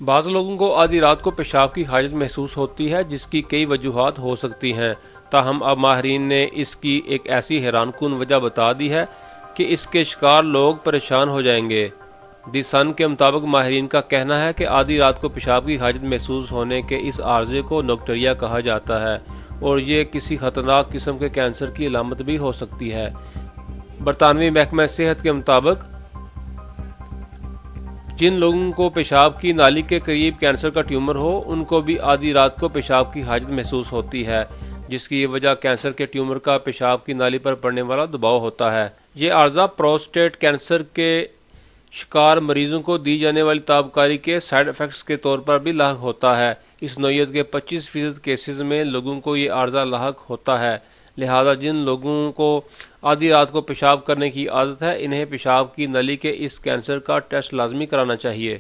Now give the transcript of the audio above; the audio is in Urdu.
بعض لوگوں کو آدھی رات کو پیشاب کی حاجت محسوس ہوتی ہے، جس کی کئی وجوہات ہو سکتی ہیں، تاہم اب ماہرین نے اس کی ایک ایسی حیران کن وجہ بتا دی ہے کہ اس کے شکار لوگ پریشان ہو جائیں گے۔ دی سن کے مطابق ماہرین کا کہنا ہے کہ آدھی رات کو پیشاب کی حاجت محسوس ہونے کے اس عارضے کو نوکٹریا کہا جاتا ہے اور یہ کسی خطرناک قسم کے کینسر کی علامت بھی ہو سکتی ہے۔ برطانوی محکمہ صحت کے مطابق جن لوگوں کو پیشاب کی نالی کے قریب کینسر کا ٹیومر ہو، ان کو بھی آدھی رات کو پیشاب کی حاجت محسوس ہوتی ہے، جس کی وجہ کینسر کے ٹیومر کا پیشاب کی نالی پر پڑنے والا دباؤ ہوتا ہے۔ یہ عارضہ پروسٹیٹ کینسر کے شکار مریضوں کو دی جانے والی تابکاری کے سائیڈ افیکٹس کے طور پر بھی لاحق ہوتا ہے۔ اس نوعیت کے 25% کیسز میں لوگوں کو یہ عارضہ لاحق ہوتا ہے، لہذا جن لوگوں کو آدھی رات کو پیشاب کرنے کی عادت ہے، انہیں پیشاب کی نلی کے اس کینسر کا ٹیسٹ لازمی کرانا چاہیے۔